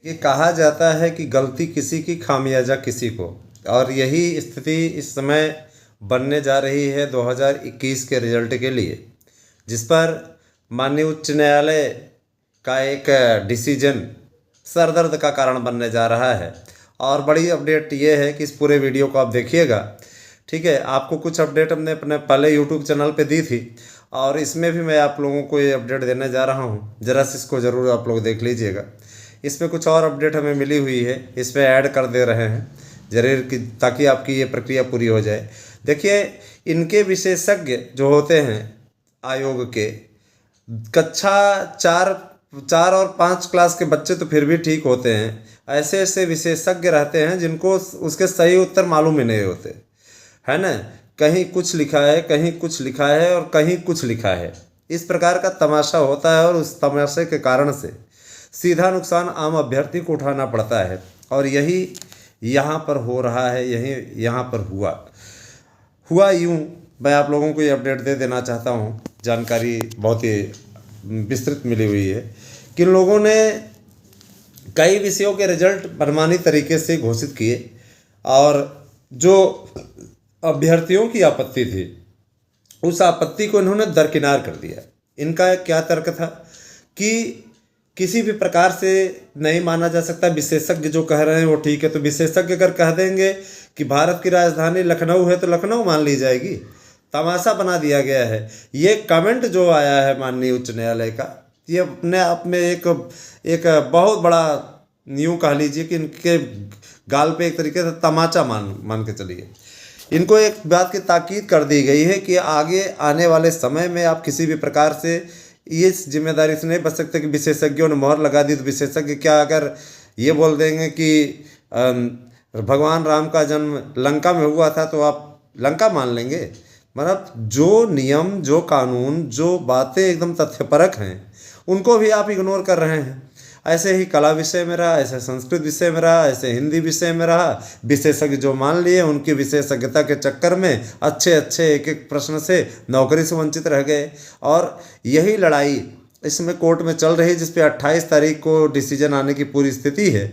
ये कहा जाता है कि गलती किसी की खामियाजा किसी को, और यही स्थिति इस समय बनने जा रही है 2021 के रिजल्ट के लिए, जिस पर माननीय उच्च न्यायालय का एक डिसीजन सरदर्द का कारण बनने जा रहा है। और बड़ी अपडेट ये है कि इस पूरे वीडियो को आप देखिएगा, ठीक है। आपको कुछ अपडेट हमने अपने पहले यूट्यूब चैनल पे दी थी, और इसमें भी मैं आप लोगों को ये अपडेट देने जा रहा हूँ। ज़रा से इसको ज़रूर आप लोग देख लीजिएगा। इसमें कुछ और अपडेट हमें मिली हुई है, इस पर ऐड कर दे रहे हैं जरूर कि ताकि आपकी ये प्रक्रिया पूरी हो जाए। देखिए, इनके विशेषज्ञ जो होते हैं आयोग के, कक्षा चार और 5 क्लास के बच्चे तो फिर भी ठीक होते हैं, ऐसे ऐसे विशेषज्ञ रहते हैं जिनको उसके सही उत्तर मालूम ही नहीं होते, है ना। कहीं कुछ लिखा है, कहीं कुछ लिखा है, और कहीं कुछ लिखा है। इस प्रकार का तमाशा होता है, और उस तमाशे के कारण से सीधा नुकसान आम अभ्यर्थी को उठाना पड़ता है। और यही यहाँ पर हो रहा है, यही यहाँ पर हुआ यूँ। मैं आप लोगों को ये अपडेट दे देना चाहता हूँ। जानकारी बहुत ही विस्तृत मिली हुई है कि लोगों ने कई विषयों के रिजल्ट मनमानी तरीके से घोषित किए, और जो अभ्यर्थियों की आपत्ति थी उस आपत्ति को इन्होंने दरकिनार कर दिया। इनका क्या तर्क था कि किसी भी प्रकार से नहीं माना जा सकता, विशेषज्ञ जो कह रहे हैं वो ठीक है। तो विशेषज्ञ अगर कह देंगे कि भारत की राजधानी लखनऊ है तो लखनऊ मान ली जाएगी। तमाशा बना दिया गया है। ये कमेंट जो आया है माननीय उच्च न्यायालय का, ये अपने आप में एक बहुत बड़ा यूँ कह लीजिए कि इनके गाल पे एक तरीके से तमाचा मान के चलिए। इनको एक बात की ताकीद कर दी गई है कि आगे आने वाले समय में आप किसी भी प्रकार से इस जिम्मेदारी से नहीं बच सकते कि विशेषज्ञों ने मोहर लगा दी तो विशेषज्ञ क्या अगर ये बोल देंगे कि भगवान राम का जन्म लंका में हुआ था तो आप लंका मान लेंगे। मतलब जो नियम, जो कानून, जो बातें एकदम तथ्यपरक हैं, उनको भी आप इग्नोर कर रहे हैं। ऐसे ही कला विषय में रहा, ऐसे संस्कृत विषय में रहा, ऐसे हिंदी विषय में रहा। विशेषज्ञ जो मान लिए उनकी विशेषज्ञता के चक्कर में अच्छे एक एक प्रश्न से नौकरी से वंचित रह गए। और यही लड़ाई इसमें कोर्ट में चल रही, जिस पे 28 तारीख को डिसीजन आने की पूरी स्थिति है।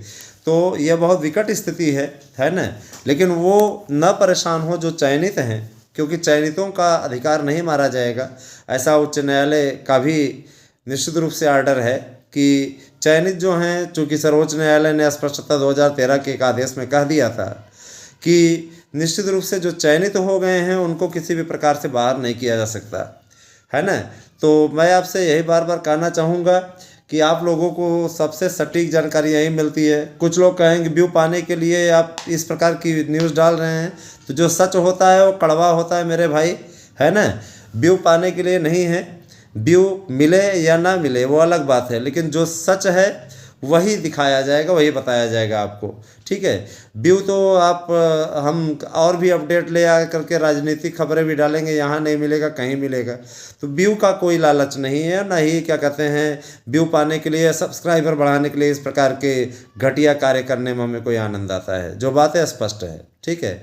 तो यह बहुत विकट स्थिति है ना। लेकिन वो न परेशान हो जो चयनित हैं, क्योंकि चयनितों का अधिकार नहीं मारा जाएगा। ऐसा उच्च न्यायालय का भी निश्चित रूप से आर्डर है कि चयनित जो हैं, चूँकि सर्वोच्च न्यायालय ने स्पष्टता 2013 के एक आदेश में कह दिया था कि निश्चित रूप से जो चयनित हो गए हैं उनको किसी भी प्रकार से बाहर नहीं किया जा सकता, है ना। तो मैं आपसे यही बार बार कहना चाहूँगा कि आप लोगों को सबसे सटीक जानकारी यही मिलती है। कुछ लोग कहेंगे व्यू पाने के लिए आप इस प्रकार की न्यूज़ डाल रहे हैं, तो जो सच होता है वो कड़वा होता है मेरे भाई, है ना। व्यू पाने के लिए नहीं है, व्यू मिले या ना मिले वो अलग बात है, लेकिन जो सच है वही दिखाया जाएगा, वही बताया जाएगा आपको, ठीक है। व्यू तो आप हम और भी अपडेट ले आ करके राजनीतिक खबरें भी डालेंगे, यहाँ नहीं मिलेगा कहीं मिलेगा। तो व्यू का कोई लालच नहीं है, ना ही क्या कहते हैं व्यू पाने के लिए, सब्सक्राइबर बढ़ाने के लिए इस प्रकार के घटिया कार्य करने में हमें कोई आनंद आता है। जो बातें स्पष्ट है, ठीक है।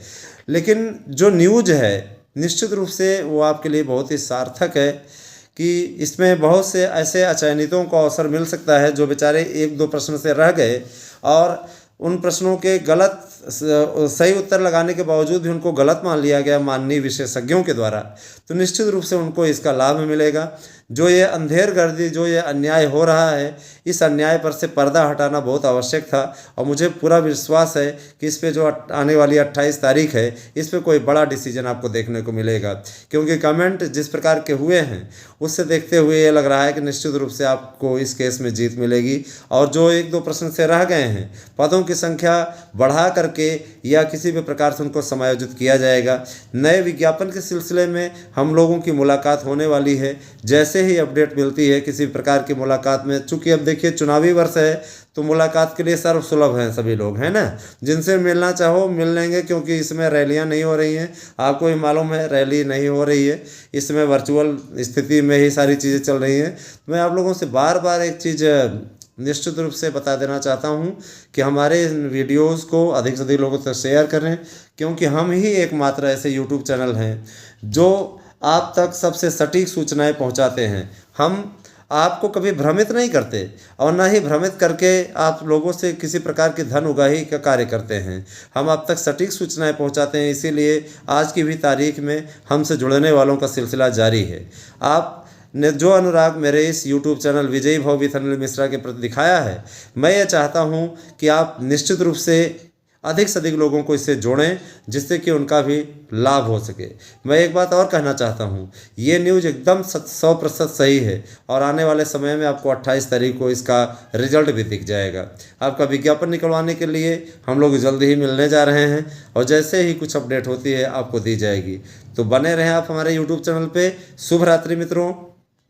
लेकिन जो न्यूज है निश्चित रूप से वो आपके लिए बहुत ही सार्थक है कि इसमें बहुत से ऐसे अचयनितों को अवसर मिल सकता है जो बेचारे 1-2 प्रश्न से रह गए, और उन प्रश्नों के गलत सही उत्तर लगाने के बावजूद भी उनको गलत मान लिया गया माननीय विशेषज्ञों के द्वारा। तो निश्चित रूप से उनको इसका लाभ मिलेगा। जो ये अंधेरगर्दी, जो ये अन्याय हो रहा है, इस अन्याय पर से पर्दा हटाना बहुत आवश्यक था। और मुझे पूरा विश्वास है कि इस पे जो आने वाली 28 तारीख है, इस पे कोई बड़ा डिसीजन आपको देखने को मिलेगा। क्योंकि कमेंट जिस प्रकार के हुए हैं उससे देखते हुए ये लग रहा है कि निश्चित रूप से आपको इस केस में जीत मिलेगी। और जो 1-2 प्रश्न से रह गए हैं, पदों की संख्या बढ़ा करके या किसी भी प्रकार से उनको समायोजित किया जाएगा। नए विज्ञापन के सिलसिले में हम लोगों की मुलाकात होने वाली है। जैसे ही अपडेट मिलती है किसी प्रकार की मुलाकात में, चूँकि अब देखिए चुनावी वर्ष है तो मुलाकात के लिए सर्वसुलभ हैं सभी लोग, है ना। जिनसे मिलना चाहो मिल लेंगे, क्योंकि इसमें रैलियां नहीं हो रही हैं। आपको भी मालूम है रैली नहीं हो रही है, इसमें वर्चुअल स्थिति में ही सारी चीज़ें चल रही हैं। मैं आप लोगों से बार बार एक चीज़ निश्चित रूप से बता देना चाहता हूँ कि हमारे इन वीडियोज़ को अधिक से अधिक लोगों तक शेयर करें, क्योंकि हम ही एकमात्र ऐसे यूट्यूब चैनल हैं जो आप तक सबसे सटीक सूचनाएं पहुंचाते हैं। हम आपको कभी भ्रमित नहीं करते और न ही भ्रमित करके आप लोगों से किसी प्रकार की धन उगाही का कार्य करते हैं। हम आप तक सटीक सूचनाएं पहुंचाते हैं, इसीलिए आज की भी तारीख में हमसे जुड़ने वालों का सिलसिला जारी है। आप ने जो अनुराग मेरे इस YouTube चैनल विजयी भव विथ अनिल मिश्रा के प्रति दिखाया है, मैं ये चाहता हूँ कि आप निश्चित रूप से अधिक से अधिक लोगों को इससे जोड़ें, जिससे कि उनका भी लाभ हो सके। मैं एक बात और कहना चाहता हूँ, ये न्यूज़ एकदम 100% सही है और आने वाले समय में आपको 28 तारीख को इसका रिजल्ट भी दिख जाएगा। आपका विज्ञापन निकलवाने के लिए हम लोग जल्द ही मिलने जा रहे हैं और जैसे ही कुछ अपडेट होती है आपको दी जाएगी। तो बने रहें आप हमारे YouTube चैनल पे। शुभ रात्रि मित्रों।